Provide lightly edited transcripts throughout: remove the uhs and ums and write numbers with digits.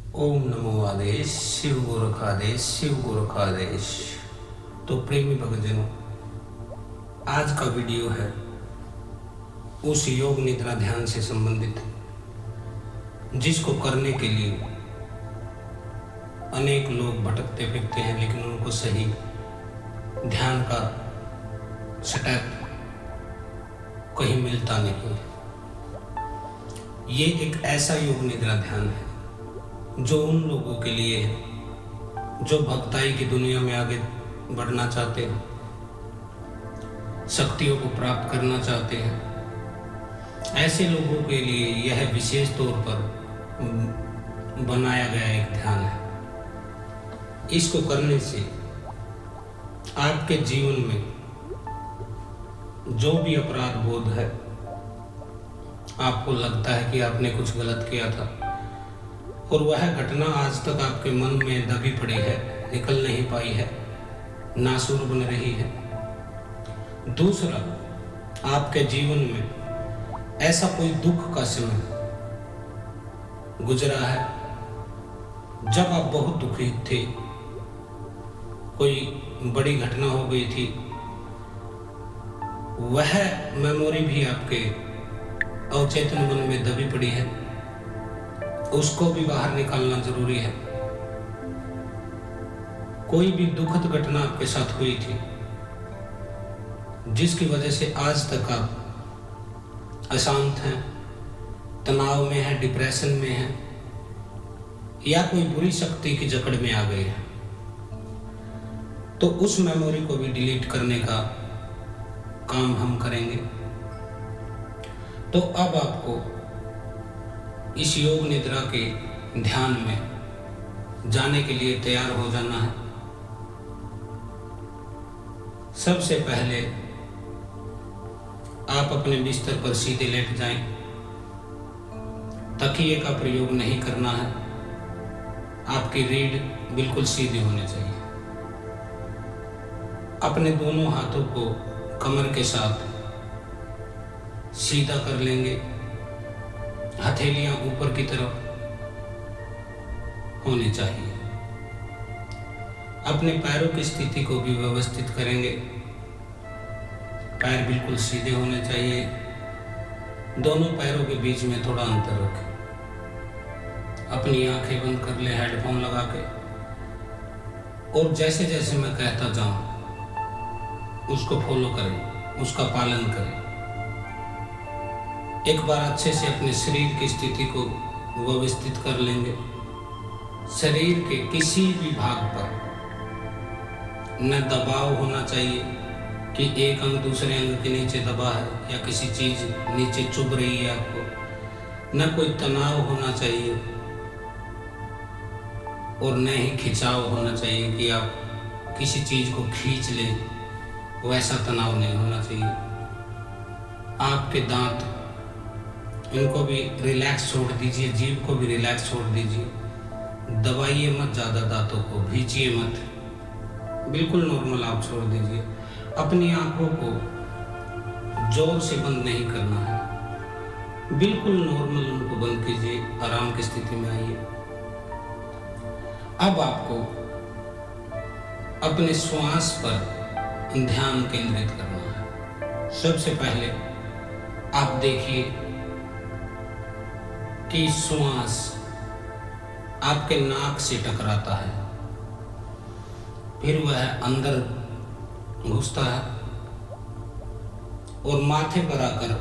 ओम नमो आदेश शिव गोरखादेश शिव गोरखादेश। तो प्रेमी भक्तजनों, आज का वीडियो है उस योग निद्रा ध्यान से संबंधित जिसको करने के लिए अनेक लोग भटकते फिरते हैं, लेकिन उनको सही ध्यान का सेटअप कहीं मिलता नहीं। ये एक ऐसा योग निद्रा ध्यान है जो उन लोगों के लिए है जो भक्ताई की दुनिया में आगे बढ़ना चाहते हैं, शक्तियों को प्राप्त करना चाहते हैं। ऐसे लोगों के लिए यह विशेष तौर पर बनाया गया एक ध्यान है। इसको करने से आपके जीवन में जो भी अपराध बोध है, आपको लगता है कि आपने कुछ गलत किया था और वह घटना आज तक आपके मन में दबी पड़ी है, निकल नहीं पाई है, नासूर बन रही है। दूसरा, आपके जीवन में ऐसा कोई दुख का समय गुजरा है जब आप बहुत दुखी थे, कोई बड़ी घटना हो गई थी, वह मेमोरी भी आपके अवचेतन मन में दबी पड़ी है, उसको भी बाहर निकालना जरूरी है। कोई भी दुखद घटना आपके साथ हुई थी जिसकी वजह से आज तक आप अशांत हैं, तनाव में हैं, डिप्रेशन में हैं, या कोई बुरी शक्ति की जकड़ में आ गए हैं, तो उस मेमोरी को भी डिलीट करने का काम हम करेंगे। तो अब आपको इस योग निद्रा के ध्यान में जाने के लिए तैयार हो जाना है। सबसे पहले आप अपने बिस्तर पर सीधे लेट जाएं। तकिए का प्रयोग नहीं करना है, आपकी रीढ़ बिल्कुल सीधी होनी चाहिए। अपने दोनों हाथों को कमर के साथ सीधा कर लेंगे, हथेलियां ऊपर की तरफ होनी चाहिए। अपने पैरों की स्थिति को भी व्यवस्थित करेंगे। पैर बिल्कुल सीधे होने चाहिए, दोनों पैरों के बीच में थोड़ा अंतर रखें। अपनी आंखें बंद कर ले हेडफोन लगा के, और जैसे जैसे मैं कहता जाऊं उसको फॉलो करें, उसका पालन करें। एक बार अच्छे से अपने शरीर की स्थिति को व्यवस्थित कर लेंगे। शरीर के किसी भी भाग पर न दबाव होना चाहिए कि एक अंग दूसरे अंग के नीचे दबा है या किसी चीज नीचे चुभ रही है आपको। न कोई तनाव होना चाहिए और न ही खिंचाव होना चाहिए कि आप किसी चीज को खींच लें, वैसा तनाव नहीं होना चाहिए। आपके दांत, इनको भी रिलैक्स छोड़ दीजिए, जीभ को भी रिलैक्स छोड़ दीजिए। दबाइए मत ज़्यादा दांतों को, भींचिए मत, बिल्कुल नॉर्मल आप छोड़ दीजिए। अपनी आंखों को जोर से बंद नहीं करना है, बिल्कुल नॉर्मल उनको बंद कीजिए, आराम की स्थिति में आइए। अब आपको अपने श्वास पर ध्यान केंद्रित करना है। सबसे पहले आप देखिए कि श्वास आपके नाक से टकराता है, फिर वह अंदर घुसता है और माथे पर आकर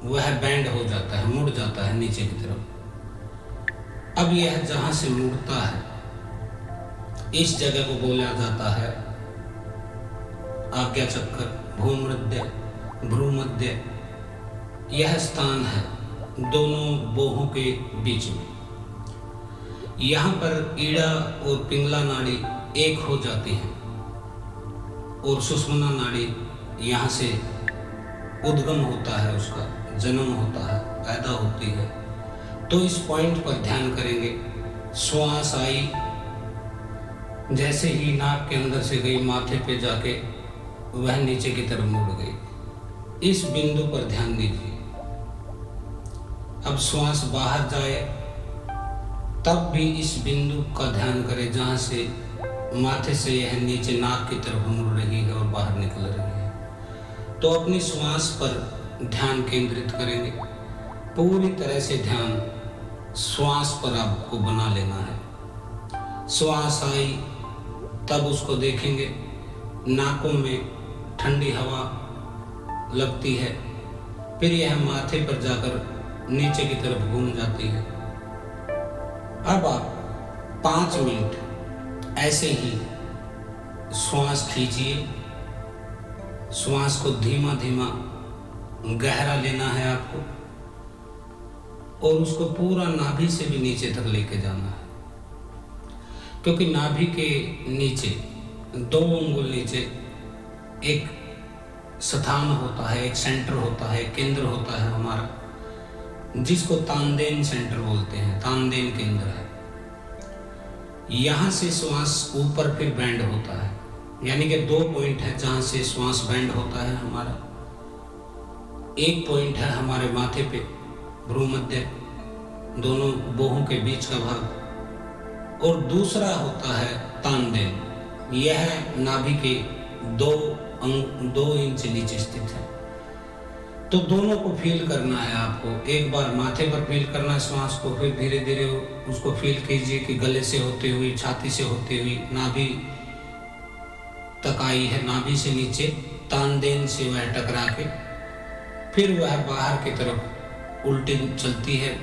वह बैंड हो जाता है, मुड़ जाता है नीचे की तरफ। अब यह जहां से मुड़ता है, इस जगह को बोला जाता है आज्ञा चक्र, भूमध्य, भ्रूमध्य। यह स्थान है दोनों बोहों के बीच में। यहाँ पर ईड़ा और पिंगला नाड़ी एक हो जाती हैं और सुषुम्ना नाड़ी यहाँ से उद्गम होता है, उसका जन्म होता है, पैदा होती है। तो इस पॉइंट पर ध्यान करेंगे। श्वास आई, जैसे ही नाक के अंदर से गई, माथे पे जाके वह नीचे की तरफ मुड़ गई। इस बिंदु पर ध्यान दीजिए। अब श्वास बाहर जाए तब भी इस बिंदु का ध्यान करें जहाँ से माथे से यह नीचे नाक की तरफ मुड़ रही है और बाहर निकल रही है। तो अपनी श्वास पर ध्यान केंद्रित करेंगे। पूरी तरह से ध्यान श्वास पर आपको बना लेना है। श्वास आई तब उसको देखेंगे, नाकों में ठंडी हवा लगती है, फिर यह माथे पर जाकर नीचे की तरफ घूम जाती है। अब आप 5 मिनट ऐसे ही श्वास खींचिए। श्वास को धीमा धीमा गहरा लेना है आपको और उसको पूरा नाभि से भी नीचे तक लेके जाना है, क्योंकि नाभि के नीचे 2 अंगुल नीचे एक स्थान होता है, एक सेंटर होता है, केंद्र होता है हमारा, जिसको तानदेन सेंटर बोलते हैं। तानदेन केंद्र है। यहाँ से श्वास ऊपर फिर बैंड होता है, यानी कि 2 पॉइंट है जहाँ से श्वास बैंड होता है हमारा। एक पॉइंट है हमारे माथे पे भ्रूमध्य, दोनों बाहों के बीच का भाग, और दूसरा होता है तानदेन। यह नाभि के 2 इंच नीचे स्थित है। तो दोनों को फील करना है आपको। एक बार माथे पर फील करना है श्वास को, फिर धीरे धीरे उसको फील कीजिए कि गले से होते हुए, छाती से होते हुए नाभि तक आई है, नाभि से नीचे तानदेन से वह टकरा के फिर वह बाहर की तरफ उल्टी चलती है,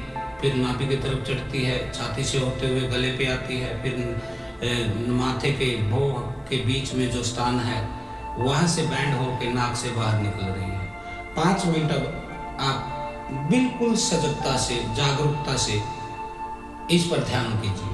फिर नाभि की तरफ चढ़ती है, छाती से होते हुए गले पे आती है, फिर माथे के भौं के बीच में जो स्थान है वहाँ से बैंड होकर नाक से बाहर निकल रही है। 5 मिनट अब आप बिल्कुल सजगता से, जागरूकता से इस पर ध्यान कीजिए।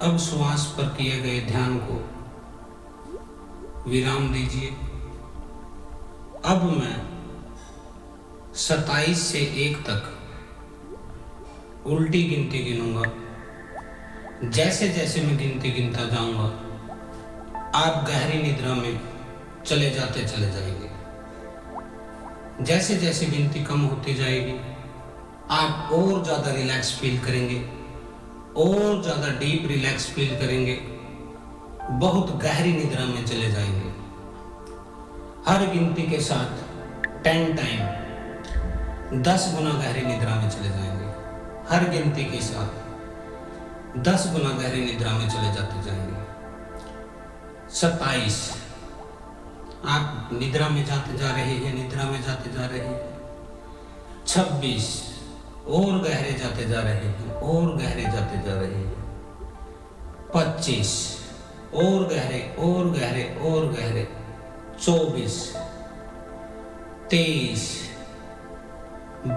अब श्वास पर किए गए ध्यान को विराम दीजिए। अब मैं 27 से 1 तक उल्टी गिनती गिनूंगा। जैसे जैसे मैं गिनती गिनता जाऊंगा आप गहरी निद्रा में चले जाएंगे। जैसे जैसे गिनती कम होती जाएगी आप और ज़्यादा रिलैक्स फील करेंगे, और ज़्यादा डीप रिलैक्स फील करेंगे, बहुत गहरी निद्रा में चले जाएंगे। हर गिनती के साथ 10 टाइम 10 गुना गहरी निद्रा में चले जाएंगे। हर गिनती के साथ 10 गुना गहरी निद्रा में चले जाते जाएंगे। 27 आप निद्रा में जाते जा रहे हैं, निद्रा में जाते जा रहे हैं। 26 और गहरे जाते जा रहे हैं, और गहरे जाते जा रहे हैं। 25 और गहरे और गहरे और गहरे। 24 23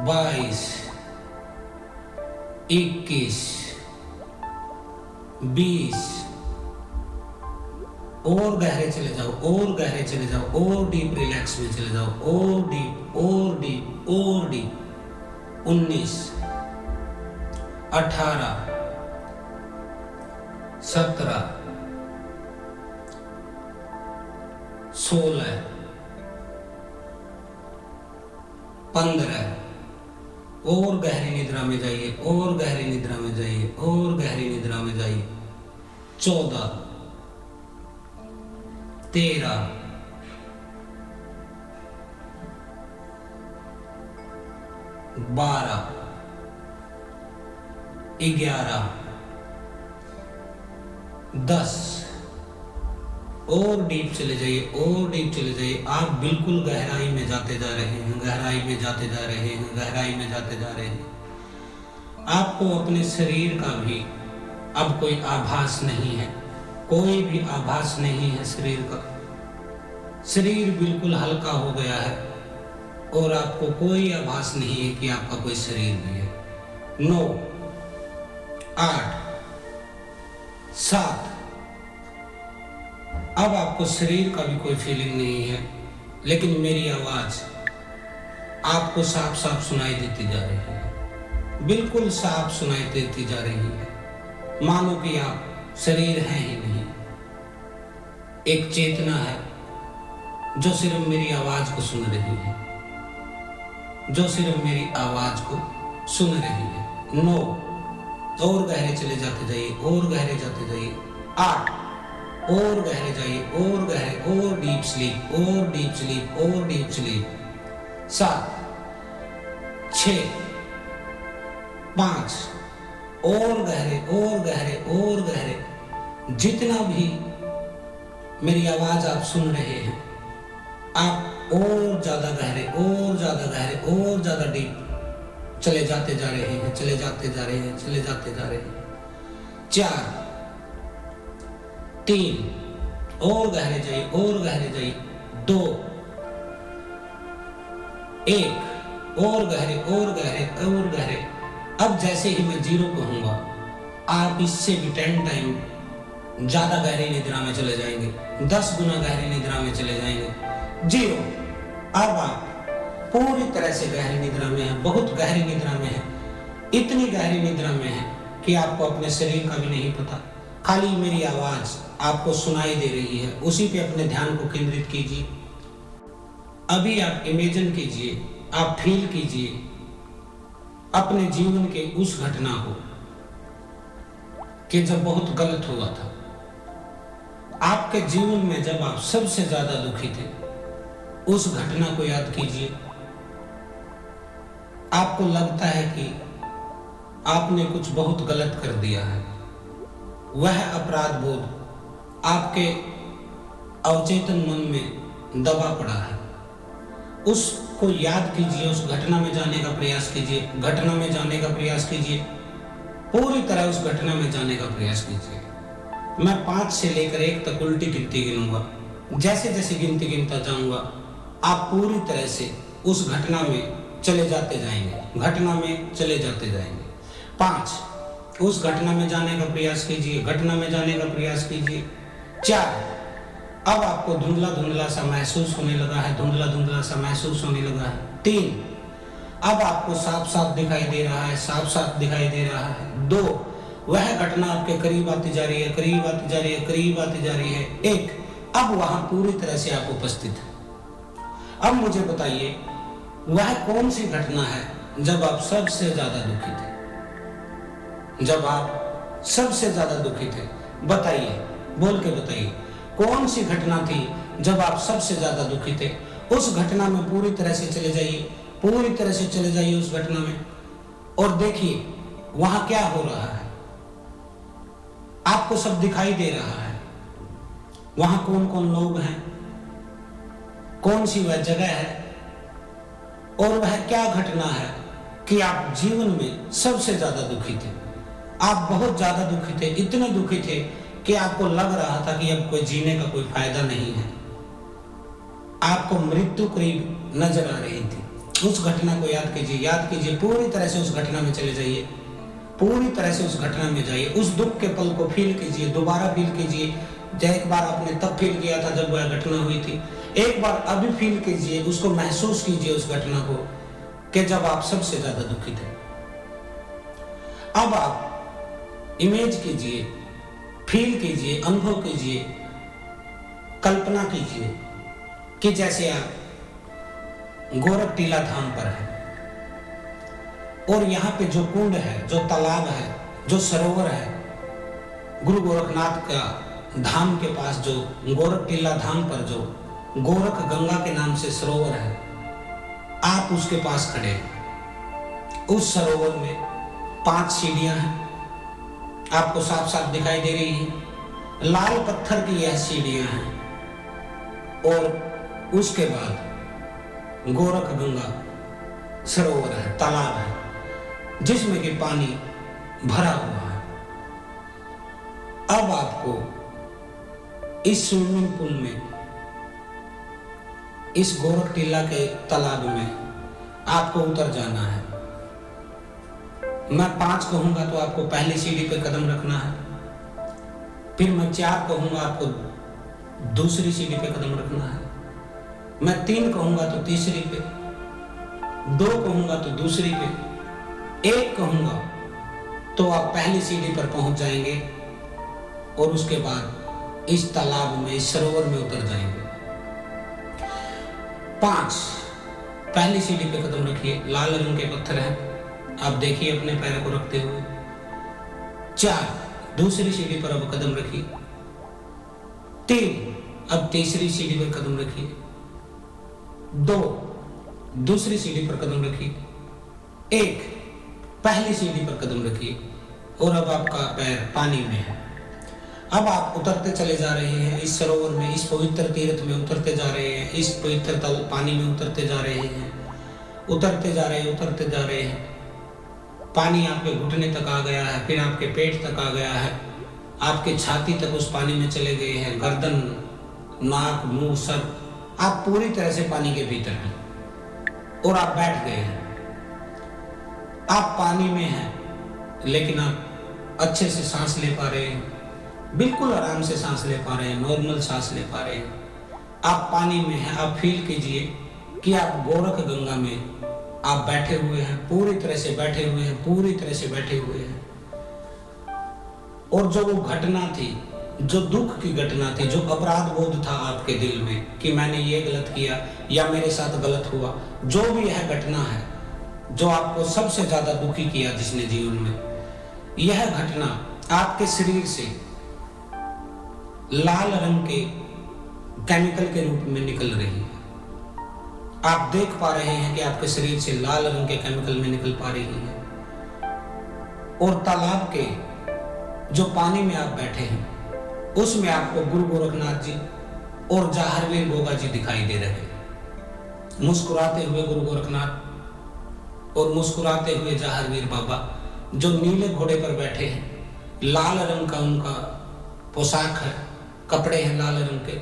22 21 20 और गहरे चले जाओ, और गहरे चले जाओ, और डीप रिलैक्स में चले जाओ, और डीप और डीप और डीप। 19 18 17 16 15 और गहरी निद्रा में जाइए, और गहरी निद्रा में जाइए, और गहरी निद्रा में जाइए। 14 13 12 11 10 और डीप चले जाइए, और डीप चले जाइए। आप बिल्कुल गहराई में जाते जा रहे हैं, गहराई में जाते जा रहे हैं, गहराई में जाते जा रहे हैं। आपको अपने शरीर का भी अब कोई आभास नहीं है, कोई भी आभास नहीं है शरीर का। शरीर बिल्कुल हल्का हो गया है और आपको कोई आभास नहीं है कि आपका कोई शरीर भी है। 9 8 7 अब आपको शरीर का भी कोई फीलिंग नहीं है, लेकिन मेरी आवाज आपको साफ साफ सुनाई देती जा रही है, बिल्कुल साफ सुनाई देती जा रही है। मानो कि आप शरीर हैं ही नहीं, एक चेतना है जो सिर्फ मेरी आवाज को सुन रही है, जो सिर्फ मेरी आवाज को सुन रही है। 9 और गहरे चले जाते जाइए, और गहरे जाते जाइए। 8 और गहरे जाइए, और गहरे, और डीप स्लीप, और डीप स्लीप, और डीप स्लीप। 7 6 5 और गहरे, और गहरे, और गहरे। जितना भी मेरी आवाज आप सुन रहे हैं आप और ज्यादा गहरे, और ज्यादा गहरे, और ज्यादा डीप चले जाते जा रहे हैं, चले जाते जा रहे हैं, चले जाते जा रहे हैं। 4 3 और गहरे जाइए, और गहरे जाइए। 2 1 और गहरे, और गहरे, और गहरे। अब जैसे ही मैं 0 कहूंगा आप इससे भी 10 टाइम ज्यादा गहरी निद्रा में चले जाएंगे, 10 गुना गहरी निद्रा में चले जाएंगे। 0 अब आप पूरी तरह से गहरी निद्रा में है, बहुत गहरी निद्रा में है, इतनी गहरी निद्रा में है कि आपको अपने शरीर का भी नहीं पता, खाली मेरी आवाज आपको सुनाई दे रही है। उसी पे अपने ध्यान को केंद्रित कीजिए। अभी आप इमेजिन कीजिए, आप फील कीजिए अपने जीवन के उस घटना को कि जब बहुत गलत हुआ था आपके जीवन में, जब आप सबसे ज्यादा दुखी थे, उस घटना को याद कीजिए। आपको लगता है कि आपने कुछ बहुत गलत कर दिया है, वह अपराध बोध आपके अवचेतन मन में दबा पड़ा है। उसको याद कीजिए, उस घटना में जाने का प्रयास कीजिए, घटना में जाने का प्रयास कीजिए, पूरी तरह उस घटना में जाने का प्रयास कीजिए। मैं 5 से लेकर 1 तक उल्टी गिनती गिनूंगा। जैसे जैसे गिनती गिनता जाऊंगा आप पूरी तरह से उस घटना में चले जाते जाएंगे, घटना में चले जाते जाएंगे। 5 उस घटना में जाने का प्रयास कीजिए, घटना में जाने का प्रयास कीजिए। 4, अब आपको धुंधला धुंधला सा महसूस होने लगा है, धुंधला धुंधला सा महसूस होने लगा है। 3, अब आपको साफ साफ दिखाई दे रहा है, साफ साफ दिखाई दे रहा है। 2, वह घटना आपके करीब आती जा रही है, करीब आती जा रही है, करीब आती जा रही है। 1, अब वहां पूरी तरह से आप उपस्थित हैं। अब मुझे बताइए वह कौन सी घटना है जब आप सबसे ज्यादा दुखी थे, जब आप सबसे ज्यादा दुखी थे? बताइए, बोल के बताइए, कौन सी घटना थी जब आप सबसे ज्यादा दुखी थे? उस घटना में पूरी तरह से चले जाइए, पूरी तरह से चले जाइए उस घटना में और देखिए वहां क्या हो रहा है। आपको सब दिखाई दे रहा है। वहां कौन कौन लोग हैं, कौन सी वह जगह है और वह क्या घटना है कि आप जीवन में सबसे ज्यादा दुखी थे। आप बहुत ज्यादा दुखी थे, इतने दुखी थे कि आपको लग रहा था कि अब कोई जीने का कोई फायदा नहीं है। आपको मृत्यु करीब नजर आ रही थी। उस घटना को याद कीजिए, याद कीजिए, पूरी तरह से उस घटना में चले जाइए, पूरी तरह से उस घटना में जाइए। उस दुख के पल को फील कीजिए, दोबारा फील कीजिए। एक बार आपने तब फील किया था जब वह घटना हुई थी, एक बार अभी फील कीजिए, उसको महसूस कीजिए उस घटना को कि जब आप सबसे ज्यादा दुखी थे। अब आप इमेज कीजिए, फील कीजिए, अनुभव कीजिए, कल्पना कीजिए कि जैसे आप गोरख टीला धाम पर है और यहाँ पे जो कुंड है, जो तालाब है, जो सरोवर है, गुरु गोरखनाथ का धाम के पास जो गोरख टीला धाम पर जो गोरख गंगा के नाम से सरोवर है, आप उसके पास खड़े हैं। उस सरोवर में 5 सीढ़ियां हैं, आपको साफ साफ दिखाई दे रही हैं। लाल पत्थर की यह सीढ़ियां हैं और उसके बाद गोरख गंगा सरोवर है, तालाब है जिसमें कि पानी भरा हुआ है। अब आपको इस स्विमिंग पूल में, इस गोरख टीला के तालाब में आपको उतर जाना है। मैं 5 कहूंगा तो आपको पहली सीढ़ी पे कदम रखना है, फिर मैं 4 कहूंगा आपको दूसरी सीढ़ी पे कदम रखना है, मैं 3 कहूंगा तो तीसरी पे, 2 कहूंगा तो दूसरी पे, 1 कहूंगा तो आप पहली सीढ़ी पर पहुंच जाएंगे और उसके बाद इस तालाब में, इस सरोवर में उतर जाएंगे। 5, पहली सीढ़ी पे कदम रखिए, लाल रंग के पत्थर हैं, आप देखिए अपने पैर को रखते हुए। 4, दूसरी सीढ़ी पर अब कदम रखिए। 3, अब तीसरी सीढ़ी पर कदम रखिए। 2, दूसरी सीढ़ी पर कदम रखिए। 1, पहली सीढ़ी पर कदम रखिए और अब आपका पैर पानी में है। अब आप उतरते चले जा रहे हैं इस सरोवर में, इस पवित्र तीर्थ में उतरते जा रहे हैं, इस पवित्र तल पानी में उतरते जा रहे हैं, उतरते जा रहे हैं, उतरते जा रहे हैं। पानी आपके घुटने तक आ गया है, फिर आपके पेट तक आ गया है, आपके छाती तक उस पानी में चले गए हैं, गर्दन, नाक, मुंह, सब आप पूरी तरह से पानी के भीतर हैं और आप बैठ गए हैं। आप पानी में हैं लेकिन आप अच्छे से सांस ले पा रहे हैं, बिल्कुल आराम से सांस ले पा रहे हैं, नॉर्मल सांस ले पा रहे हैं। आप पानी में हैं, आप फील कीजिए कि आप गोरख गंगा में आप बैठे हुए हैं, पूरी तरह से बैठे हुए हैं, पूरी तरह से बैठे हुए हैं। और जो वो घटना थी, जो दुख की घटना थी, जो अपराध बोध था आपके दिल में कि मैंने ये गलत किया या मेरे साथ गलत हुआ, जो भी यह घटना है जो आपको सबसे ज्यादा दुखी किया जिसने जीवन में, यह घटना आपके शरीर से लाल रंग के केमिकल के रूप में निकल रही है। आप देख पा रहे हैं कि आपके शरीर से लाल रंग के केमिकल में निकल पा रही है। और तालाब के जो पानी में आप बैठे हैं उसमें आपको गुरु गोरखनाथ जी और जाहरवीर गोगा जी दिखाई दे रहे हैं। मुस्कुराते हुए गुरु गोरखनाथ और मुस्कुराते हुए जाहरवीर बाबा जो नीले घोड़े पर बैठे हैं, लाल रंग का उनका पोशाक है, कपड़े हैं लाल रंग के,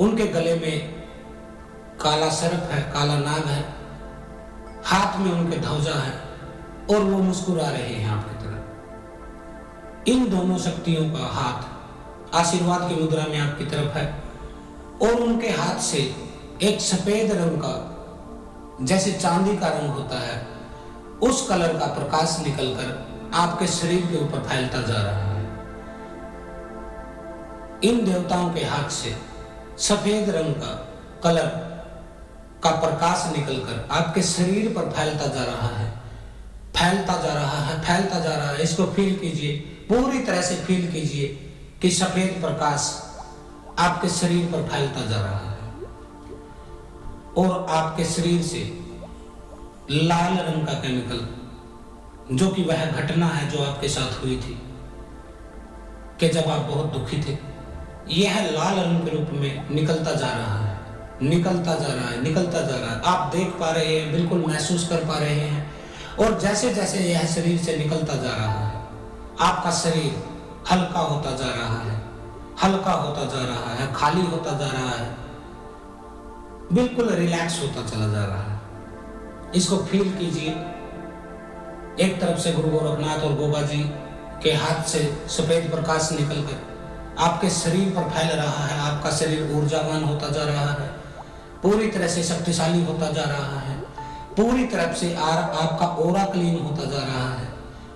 उनके गले में काला सर्प है, काला नाग है, हाथ में उनके ध्वजा है और वो मुस्कुरा रहे हैं आपकी तरफ। इन दोनों शक्तियों का हाथ आशीर्वाद की मुद्रा में आपकी तरफ है और उनके हाथ से एक सफेद रंग का, जैसे चांदी का रंग होता है, उस कलर का प्रकाश निकलकर आपके शरीर के ऊपर फैलता जा रहा है। इन देवताओं के हाथ से सफेद रंग का कलर का प्रकाश निकलकर आपके शरीर पर फैलता जा रहा है, फैलता जा रहा है, फैलता जा रहा है। इसको फील कीजिए, पूरी तरह से फील कीजिए कि सफेद प्रकाश आपके शरीर पर फैलता जा रहा है और आपके शरीर से लाल रंग का केमिकल, जो कि वह घटना है जो आपके साथ हुई थी कि जब आप बहुत दुखी थे, यह लाल रंग के रूप में निकलता जा रहा है, निकलता जा रहा है, निकलता जा रहा है। आप देख पा रहे हैं, बिल्कुल महसूस कर पा रहे हैं। और जैसे जैसे यह शरीर से निकलता जा रहा है, आपका शरीर हल्का होता जा रहा है, हल्का होता जा रहा है, खाली होता जा रहा है, बिल्कुल रिलैक्स होता चला जा रहा है। इसको फील कीजिए। एक तरफ से गुरु गोरखनाथ और गोबा जी के हाथ से सफेद प्रकाश निकलकर आपके शरीर पर फैल रहा है। आपका शरीर ऊर्जावान होता जा रहा है, पूरी तरह से शक्तिशाली होता जा रहा है, पूरी तरफ से आपका ओरा क्लीन होता जा रहा है,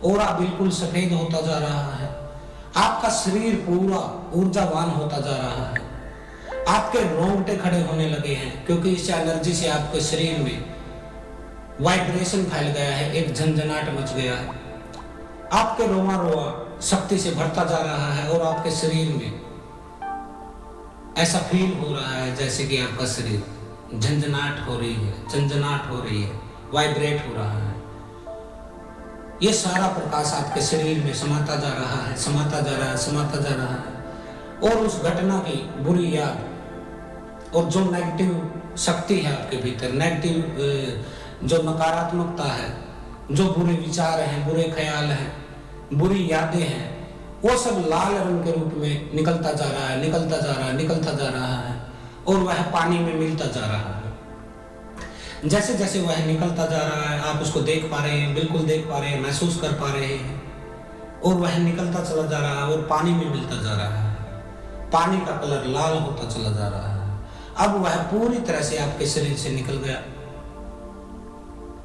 ओरा बिल्कुल सफेद होता जा रहा है, आपका शरीर पूरा ऊर्जावान होता जा रहा है। आपके रोंगटे खड़े होने लगे हैं क्योंकि इस एनर्जी से आपके शरीर में वाइब्रेशन फैल गया है, एक झंझनाहट मच गया है। आपके रोमा रोमा शक्ति से भरता जा रहा है और आपके शरीर में ऐसा फील हो रहा है जैसे कि आपका शरीर झंझनाहट हो रही है, झंझनाहट हो रही है, वाइब्रेट हो रहा है। ये सारा प्रकाश आपके शरीर में समाता जा रहा है, समाता जा रहा है, समाता जा रहा है। और उस घटना की बुरी याद और जो नेगेटिव शक्ति है आपके भीतर, नेगेटिव जो नकारात्मकता है, जो बुरे विचार हैं, बुरे ख्याल हैं, बुरी यादें हैं, वो सब लाल रंग के रूप में निकलता जा रहा है, निकलता जा रहा है, निकलता जा रहा है और वह पानी में मिलता जा रहा है। जैसे जैसे वह निकलता जा रहा है, आप उसको देख पा रहे हैं, बिल्कुल देख पा रहे हैं, महसूस कर पा रहे हैं और वह निकलता चला जा रहा है और पानी में मिलता जा रहा है। पानी का कलर लाल होता चला जा रहा है। अब वह पूरी तरह से आपके शरीर से निकल गया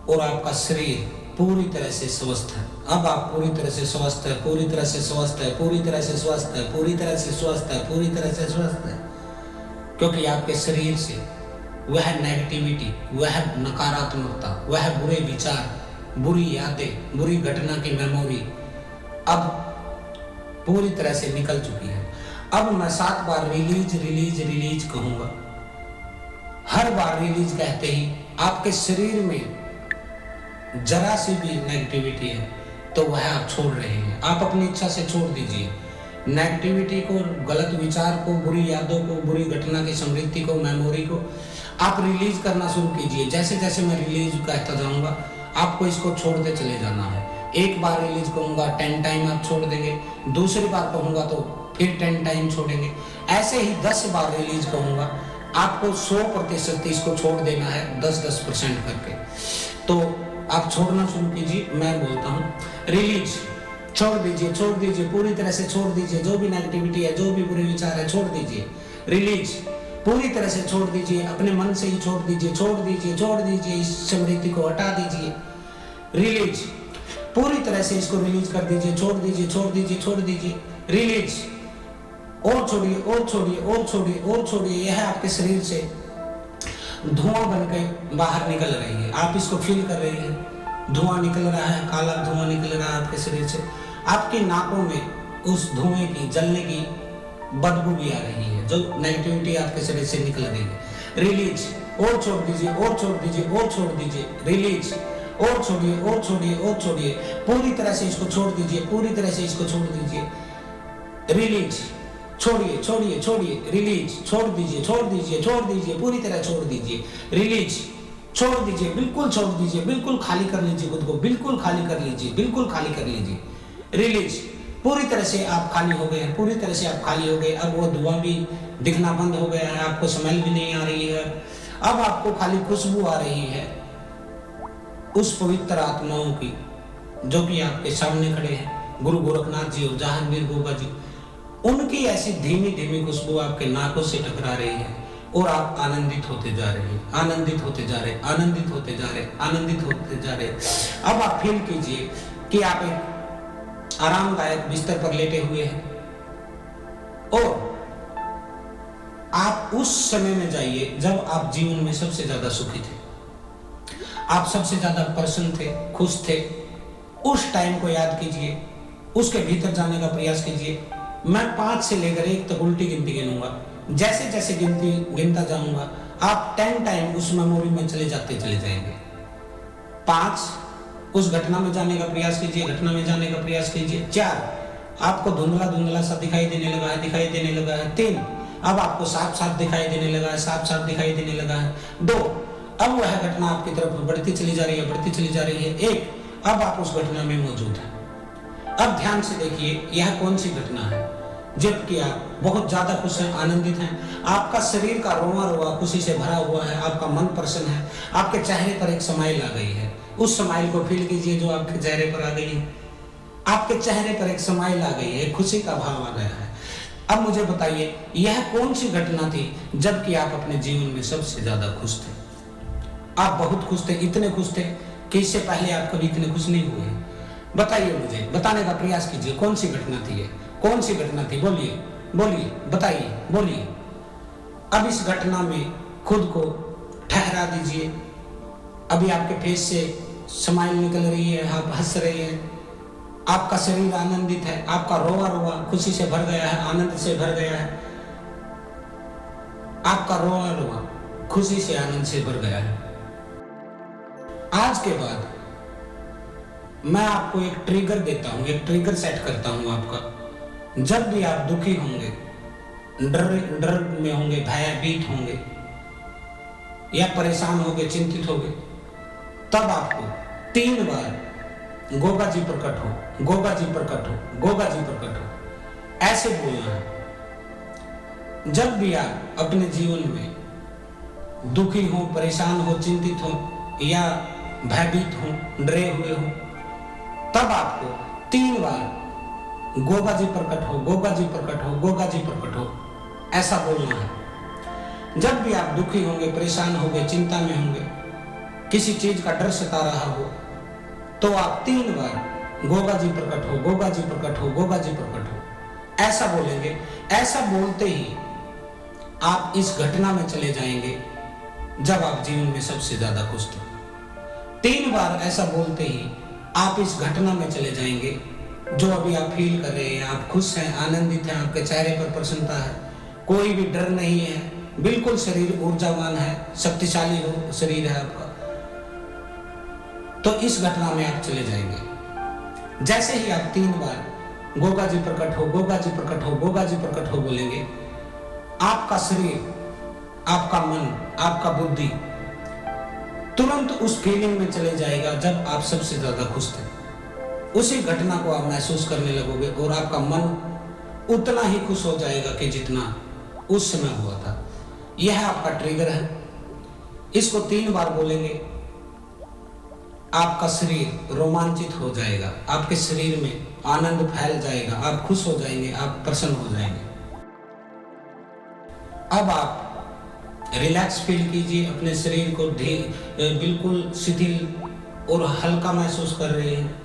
और आपका शरीर पूरी तरह से स्वस्थ है। अब आप पूरी तरह से स्वस्थ है, पूरी तरह से स्वस्थ है, पूरी तरह से स्वस्थ है, पूरी तरह से स्वस्थ है, पूरी तरह से स्वस्थ है, क्योंकि आपके शरीर से वह नेगेटिविटी, वह नकारात्मकता, वह बुरे विचार, बुरी यादें, बुरी घटना की मेमोरी अब पूरी तरह से निकल चुकी है। अब मैं 7 बार रिलीज रिलीज रिलीज कहूंगा। हर बार रिलीज कहते ही आपके शरीर में जरा सी भी नेगेटिविटी है तो वह आप छोड़ रहे हैं। आप अपनी इच्छा से छोड़ दीजिए नेगेटिविटी को, गलत विचार को, बुरी यादों को, बुरी घटना की स्मृति को, मेमोरी को आप रिलीज करना शुरू कीजिए। जैसे जैसे मैं रिलीज कहता जाऊंगा आपको इसको छोड़ते चले जाना है। एक बार रिलीज कहूंगा 10 टाइम आप छोड़ देंगे, दूसरी बार कहूंगा तो फिर 10 टाइम छोड़ेंगे। ऐसे ही 10 बार रिलीज कहूंगा, आपको 100% इसको छोड़ देना है, 10% करके। तो आप छोड़ना शुरू कीजिए। मैं बोलता हूँ रिलीज, छोड़ दीजिए, छोड़ दीजिए, पूरी तरह से छोड़ दीजिए। जो भी नेगेटिविटी है, जो भी बुरे विचार है, छोड़ दीजिए। रिलीज, पूरी तरह से छोड़ दीजिए, अपने मन से ही छोड़ दीजिए, छोड़ दीजिए, छोड़ दीजिए, इस स्मृति को हटा दीजिए। रिलीज, पूरी तरह से इसको रिलीज कर दीजिए, छोड़ दीजिए, छोड़ दीजिए, छोड़ दीजिए। रिलीज, और छोड़िए, और छोड़िए, और छोड़िए, और छोड़िए। यह आपके शरीर से धुआं बनकर बाहर निकल रही है। आप इसको फील कर रहे हैं, धुआं निकल रहा है, काला धुआं निकल रहा है आपके शरीर से। आपकी नाकों में उस धुएं की, जलने की बदबू भी आ रही है, जो नेगेटिविटी आपके शरीर से निकल रही है। रिलीज, और छोड़ दीजिए, और छोड़ दीजिए, और छोड़ दीजिए। रिलीज, और छोड़िए, और छोड़िए, और छोड़िए, पूरी तरह से इसको छोड़ दीजिए, पूरी तरह से इसको छोड़ दीजिए। रिलीज, छोड़िए, छोड़िए, छोड़िए। रिलीज, छोड़ दीजिए, छोड़ दीजिए, छोड़ दीजिए, पूरी तरह छोड़ दीजिए। रिलीज, छोड़ दीजिए, बिल्कुल छोड़ दीजिए, बिल्कुल खाली कर लीजिए खुद को, बिल्कुल खाली कर लीजिए, बिल्कुल खाली कर लीजिए। रिलीज, पूरी तरह से आप खाली हो गए हैं, पूरी तरह से आप खाली हो गए। अब वो धुआं भी दिखना बंद हो गया है, आपको स्मेल भी नहीं आ रही है। अब आपको खाली खुशबू आ रही है उस पवित्र आत्माओं की जो कि आपके सामने खड़े हैं। गुरु गोरखनाथ जी और जहांगीर गोगा जी, उनकी ऐसी धीमी धीमी खुशबू आपके नाकों से टकरा रही है और आप आनंदित होते जा रहे हैं, आनंदित होते जा रहे हैं, आनंदित होते जा रहे हैं, आनंदित होते जा रहे हैं। अब आप फील कीजिए कि आप एक आरामदायक बिस्तर पर लेटे हुए हैं और आप उस समय में जाइए जब आप जीवन में सबसे ज्यादा सुखी थे, आप सबसे ज्यादा प्रसन्न थे, खुश थे। उस टाइम को याद कीजिए, उसके भीतर जाने का प्रयास कीजिए। मैं 5 से लेकर 1 तक उल्टी गिनती गिनूंगा। जैसे जैसे गिनता जाऊंगा आप 10 टाइम उस मेमोरी में चले जाएंगे। 5, उस घटना में जाने का प्रयास कीजिए, घटना में जाने का प्रयास कीजिए। 4, आपको धुंधला धुंधला सा दिखाई देने लगा है। 3, अब आपको साफ साफ दिखाई देने लगा है। 2, अब वह घटना आपकी तरफ बढ़ती चली जा रही है। 1, अब आप उस घटना में मौजूद हैं। अब ध्यान से देखिए यह कौन सी घटना है जबकि आप बहुत ज्यादा खुश हैं, आनंदित हैं। आपका शरीर का रोआ रोआ खुशी से भरा हुआ है, आपका मन प्रसन्न है, आपके चेहरे पर एक स्माइल आ गई है। उस स्माइल को फील कीजिए जो आपके चेहरे पर आ गई है। आपके चेहरे पर एक स्माइल आ गई है, खुशी का भाव आ गया है। अब मुझे बताइए यह कौन सी घटना थी जबकि आप अपने जीवन में सबसे ज्यादा खुश थे। आप बहुत खुश थे, इतने खुश थे कि इससे पहले आप कभी इतने खुश नहीं हुए। बताइए, मुझे बताने का प्रयास कीजिए कौन सी घटना थी ये, कौन सी घटना थी? बोलिए, बताइए, बोलिए। अब इस घटना में खुद को ठहरा दीजिए। अभी आपके फेस से स्माइल निकल रही है, आप हंस रहे हैं, आपका शरीर आनंदित है, आपका रोआ रोआ खुशी से भर गया है, आनंद से भर गया है, आपका रोआ रोआ खुशी से आनंद से भर गया है। आज के बाद मैं आपको एक ट्रिगर देता हूं, एक ट्रिगर सेट करता हूं आपका। जब भी आप दुखी होंगे, डर में होंगे, भयभीत होंगे या परेशान होंगे, चिंतित होंगे, तब आपको 3 बार गोगा जी प्रकट हो, गोगा जी प्रकट हो, गोगा जी प्रकट हो, ऐसे बोलना है। जब भी आप अपने जीवन में दुखी हो, परेशान हो, चिंतित हो या भयभीत हो, डरे हुए हो, तब आपको 3 बार गोगा जी प्रकट हो, गोगा जी प्रकट हो, गोगा जी प्रकट हो, ऐसा बोलना है। जब भी आप दुखी होंगे, परेशान होंगे, चिंता में होंगे, किसी चीज का डर सता रहा हो, तो आप 3 बार गोगा जी प्रकट हो, गोगा जी प्रकट हो, गोगा जी प्रकट हो, ऐसा बोलेंगे। ऐसा बोलते ही आप इस घटना में चले जाएंगे जब आप जीवन में सबसे ज्यादा खुश थे। 3 बार ऐसा बोलते ही आप इस घटना में चले जाएंगे जो अभी आप फील कर रहे हैं। आप खुश हैं, आनंदित हैं, आपके चेहरे पर प्रसन्नता है, कोई भी डर नहीं है, बिल्कुल शरीर ऊर्जावान है, शक्तिशाली हो शरीर है आपका। तो इस घटना में आप चले जाएंगे। जैसे ही आप 3 बार गोगा जी प्रकट हो, गोगा जी प्रकट हो, गोगा जी प्रकट हो बोलेंगे, आपका शरीर, आपका मन, आपका बुद्धि तुरंत उस फीलिंग में चले जाएगा जब आप सबसे ज्यादा खुश थे। उसी घटना को आप महसूस करने लगोगे और आपका मन उतना ही खुश हो जाएगा कि जितना उस समय हुआ था। यह आपका ट्रिगर है। इसको 3 बार बोलेंगे, आपका शरीर रोमांचित हो जाएगा, आपके शरीर में आनंद फैल जाएगा, आप खुश हो जाएंगे, आप प्रसन्न हो जाएंगे। अब आप रिलैक्स फील कीजिए, अपने शरीर को बिल्कुल शिथिल और हल्का महसूस कर रहे हैं।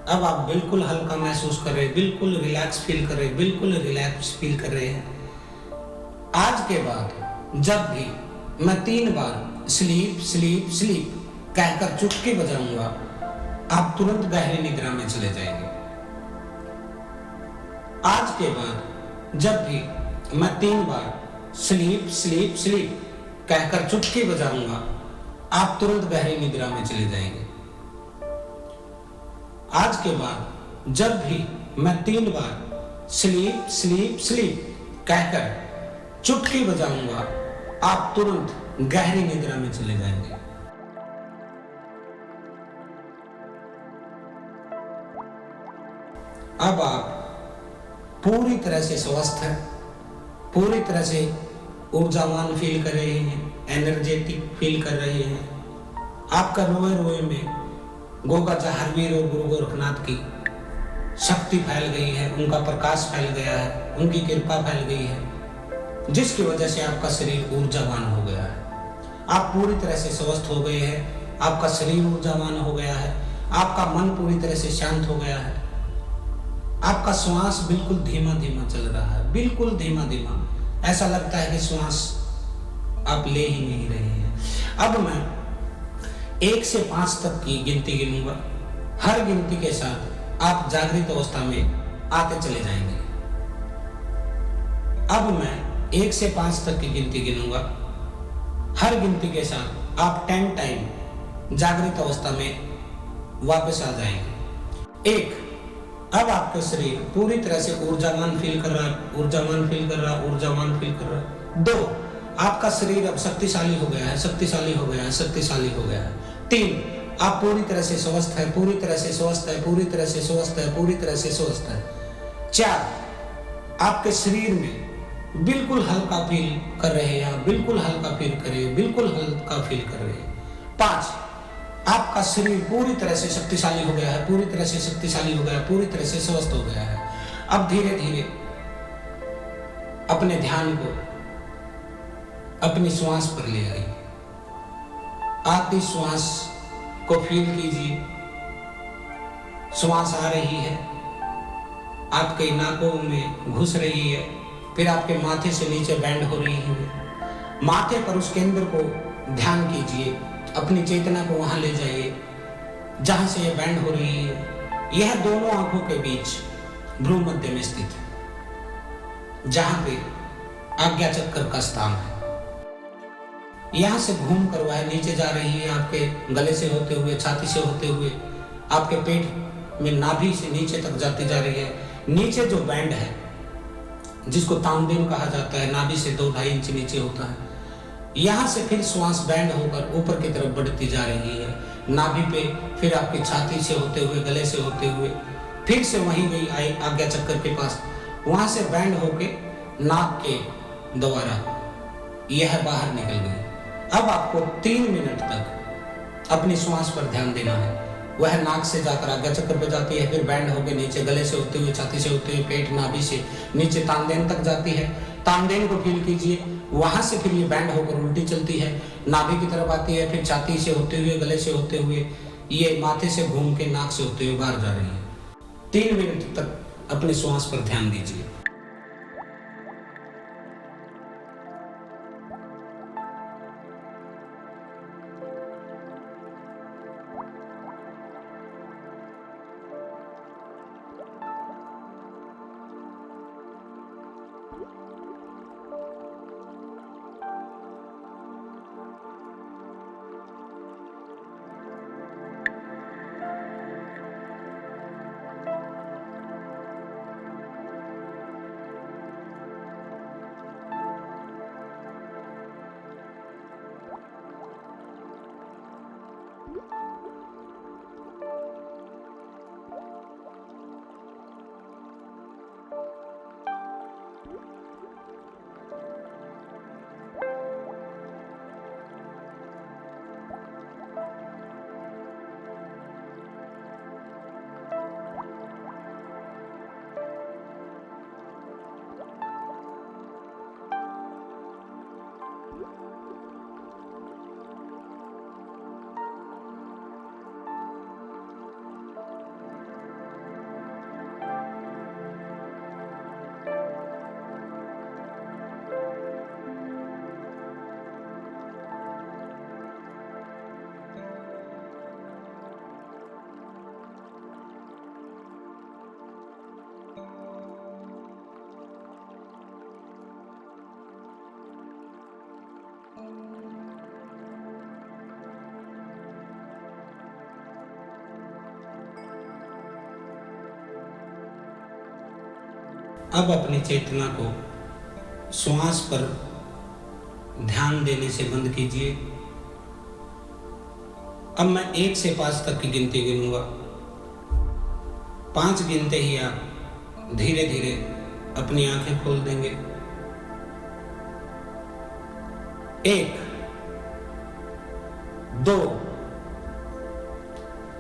अब आप बिल्कुल हल्का महसूस कर रहे हैं, बिल्कुल रिलैक्स फील कर रहे हैं, बिल्कुल रिलैक्स फील कर रहे हैं। आज के बाद जब भी मैं 3 बार स्लीप स्लीप स्लीप कहकर चुटकी बजाऊंगा, आप तुरंत गहरी निद्रा में चले जाएंगे। आज के बाद जब भी मैं 3 बार स्लीप स्लीप स्लीप कहकर चुटकी बजाऊंगा, आप तुरंत गहरी निद्रा में चले जाएंगे। आज के बाद जब भी मैं 3 बार स्लीप स्लीप स्लीप कहकर चुटकी बजाऊंगा, आप तुरंत गहरी निद्रा में चले जाएंगे। अब आप पूरी तरह से स्वस्थ हैं, पूरी तरह से ऊर्जावान फील कर रहे हैं, एनर्जेटिक फील कर रहे हैं। आपका रोए रोए में गोगा जहांगीर और गुरु गोरखनाथ की शक्ति फैल गई है, उनका प्रकाश फैल गया है, उनकी कृपा फैल गई है, जिसकी वजह से आपका शरीर ऊर्जावान हो गया है। आप पूरी तरह से स्वस्थ हो गए हैं, आपका शरीर ऊर्जावान हो गया है, आपका मन पूरी तरह से शांत हो गया है, आपका श्वास बिल्कुल धीमा धीमा चल रहा है, बिल्कुल धीमा धीमा। ऐसा लगता है कि श्वास आप ले ही नहीं रहे हैं। अब मैं 1 से 5 तक की गिनती गिनूंगा। हर गिनती के साथ आप जागृत अवस्था में आते चले जाएंगे। अब मैं 1 से 5 तक की गिनती गिनूंगा। हर गिनती के साथ आप 10 टाइम जागृत अवस्था में वापस आ जाएंगे। 1, अब आपका शरीर पूरी तरह से ऊर्जावान फील कर रहा है, ऊर्जावान फील कर रहा है, ऊर्जावान फील कर रहा है। 2, आपका शरीर अब शक्तिशाली हो गया है, शक्तिशाली हो गया है, शक्तिशाली हो गया है। 3, आप पूरी तरह से स्वस्थ है, पूरी तरह से स्वस्थ है, पूरी तरह से स्वस्थ है, पूरी तरह से स्वस्थ है। 4, आपके शरीर में बिल्कुल हल्का फील कर रहे हैं, बिल्कुल हल्का फील कर रहे हैं, बिल्कुल हल्का फील कर रहे हैं। 5, आपका शरीर पूरी तरह से शक्तिशाली हो गया है, पूरी तरह से शक्तिशाली हो गया है, पूरी तरह से स्वस्थ हो गया है। अब धीरे धीरे अपने ध्यान को अपनी श्वास पर ले आइए। आती श्वास को फील कीजिए। श्वास आ रही है, आपके नाकों में घुस रही है, फिर आपके माथे से नीचे बैंड हो रही है। माथे पर उस केंद्र को ध्यान कीजिए, अपनी चेतना को वहां ले जाइए जहां से ये बैंड हो रही है। यह दोनों आंखों के बीच भ्रू मध्य में स्थित है, जहां पे आज्ञा चक्र का स्थान है। यहां से घूम कर वह नीचे जा रही है, आपके गले से होते हुए, छाती से होते हुए, आपके पेट में नाभि से नीचे तक जाती जा रही है। नीचे जो बैंड है, जिसको तानदेन कहा जाता है, नाभि से 2-2.5 इंच नीचे होता है। यहां से फिर श्वास बैंड होकर ऊपर की तरफ बढ़ती जा रही है, नाभि पे, फिर आपकी छाती से होते हुए, गले से होते हुए, फिर से वहीं गई आई आज्ञा चक्र के पास, वहां से बैंड होके नाक के द्वारा यह बाहर निकल गई। अब आपको 3 मिनट तक अपनी श्वास पर ध्यान देना है। वह नाक से जाकर आज्ञा चक्र पे जाती है, फिर बैंड होकर नीचे गले से होते हुए, छाती से होते हुए, पेट, नाभि से नीचे तानदेन तक जाती है। तानदेन को फील कीजिए, वहां से फिर ये बैंड होकर उल्टी चलती है, नाभि की तरफ आती है, फिर छाती से होते हुए, गले से होते हुए, ये माथे से घूम के नाक से होते हुए बाहर जा रही है। 3 मिनट तक अपनी श्वास पर ध्यान दीजिए। अब अपनी चेतना को श्वास पर ध्यान देने से बंद कीजिए। अब मैं 1 से 5 तक की गिनती गिनूंगा। 5 गिनते ही आप धीरे धीरे अपनी आंखें खोल देंगे। 1, 2,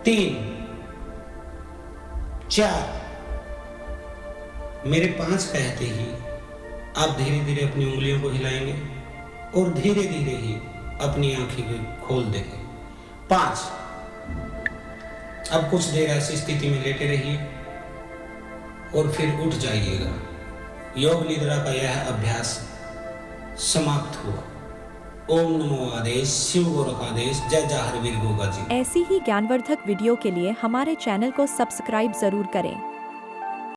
3, 4, मेरे 5 कहते ही आप धीरे धीरे अपनी उंगलियों को हिलाएंगे और धीरे धीरे ही अपनी आंखें को खोल देंगे। 5। अब कुछ देर ऐसी स्थिति में लेटे रहिए और फिर उठ जाइएगा। योग निद्रा का यह अभ्यास समाप्त हुआ। ओम नमो आदेश, शिव गोरखादेश, जय जय हरवीर गोगा जी। ऐसी ही ज्ञानवर्धक वीडियो के लिए हमारे चैनल को सब्सक्राइब जरूर करें।